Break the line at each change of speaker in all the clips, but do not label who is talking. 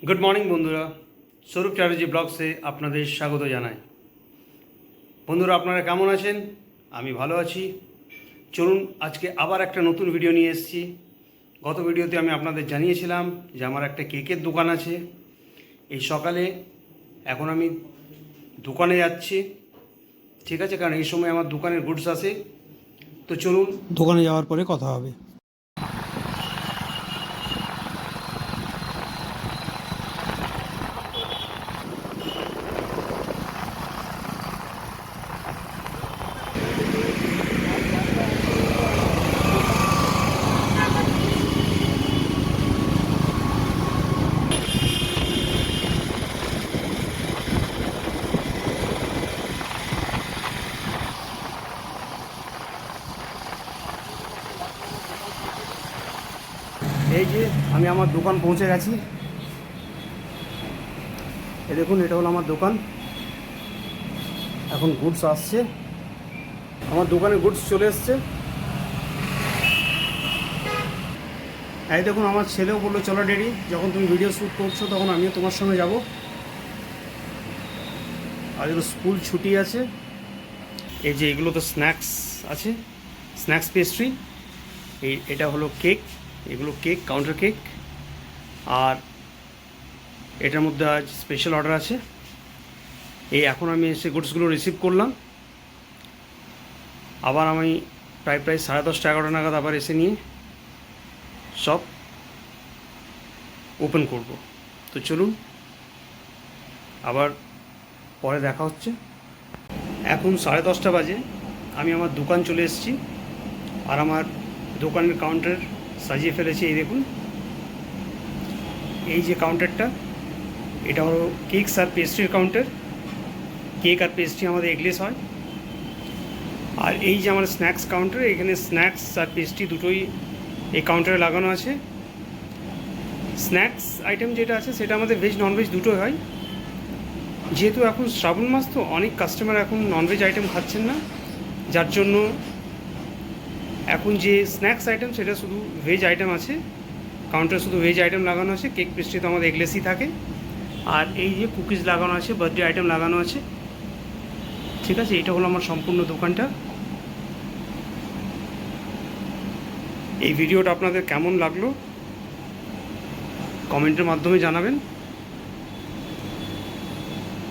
Good morning বন্ধুরা, স্বরূপ চ্যাটার্জি ব্লগসে আপনাদের স্বাগত জানাই। বন্ধুরা, আপনারা কেমন আছেন? আমি ভালো আছি। চলুন আজকে আবার একটা নতুন ভিডিও নিয়ে এসেছি। গত ভিডিওতে আমি আপনাদের জানিয়েছিলাম যে আমার একটা কেকের দোকান আছে। এই সকালে এখন আমি দোকানে যাচ্ছি, ঠিক আছে, কারণ এই সময় আমার দোকানের গুডস আসে। তো চলুন দোকানে যাওয়ার পরে কথা হবে। এই যে আমি আমার দোকান পৌঁছে গেছি। এই দেখুন, এটা হলো আমার দোকান। এখন গুডস আসছে, আমার দোকানে গুডস চলে এসছে। এই দেখুন, আমার ছেলেও বললো চলো ডেডি, যখন তুমি ভিডিও শ্যুট করছো তখন আমিও তোমার সঙ্গে যাব। আর এগুলো স্কুল ছুটি আছে। এই যে এগুলো তো স্ন্যাক্স আছে, স্ন্যাক্স পেস্ট্রি। এটা হলো কেক, এগুলো কেক, কাউন্টার কেক। আর এটার মধ্যে আজ স্পেশাল অর্ডার আছে। এখন আমি এসে গুডসগুলো রিসিভ করলাম। আবার আমি প্রায় 10:30 11টা নাগাদ আবার এসে নিয়ে সব ওপেন করব। তো চলুন আবার পরে দেখা হচ্ছে। এখন 10:30 বাজে, আমি আমার দোকান চলে এসেছি। আর আমার দোকানের কাউন্টার সাজিয়ে ফেলেছি। এই দেখুন, এই যে কাউন্টারটা, এটা হলো কেকস আর পেস্ট্রির কাউন্টার। কেক আর পেস্ট্রি আমাদের এগলেস হয়। আর এই যে আমার স্ন্যাক্স কাউন্টার, এখানে স্ন্যাক্স আর পেস্ট্রি দুটোই এই কাউন্টারে লাগানো আছে। স্ন্যাক্স আইটেম যেটা আছে সেটা আমাদের ভেজ ননভেজ দুটোই হয়। যেহেতু এখন শ্রাবণ মাস, তো অনেক কাস্টমার এখন ননভেজ আইটেম খাচ্ছেন না, যার জন্য এখন যে স্ন্যাক্স আইটেম সেটা শুধু ভেজ আইটেম আছে। কাউন্টারে শুধু ভেজ আইটেম লাগানো আছে। কেক পেস্ট্রি তো আমাদের এগলেসই থাকে। আর এই যে কুকিজ লাগানো আছে, বার্থডে আইটেম লাগানো আছে। ঠিক আছে, এটা হলো আমার সম্পূর্ণ দোকানটা। এই ভিডিওটা আপনাদের কেমন লাগলো কমেন্টের মাধ্যমে জানাবেন।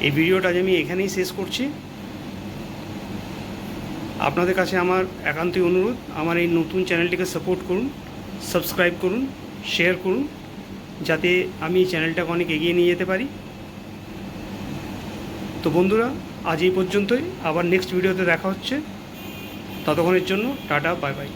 এই ভিডিওটা আজ আমি এখানেই শেষ করছি। আপনাদের কাছে আমার একান্তই অনুরোধ, আমার এই নতুন চ্যানেলটিকে সাপোর্ট করুন, সাবস্ক্রাইব করুন, শেয়ার করুন, যাতে আমি এই চ্যানেলটাকে অনেক এগিয়ে নিয়ে যেতে পারি। তো বন্ধুরা, আজ এই পর্যন্তই। আবার নেক্সট ভিডিওতে দেখা হচ্ছে। ততক্ষণের জন্য টাটা, বাই বাই।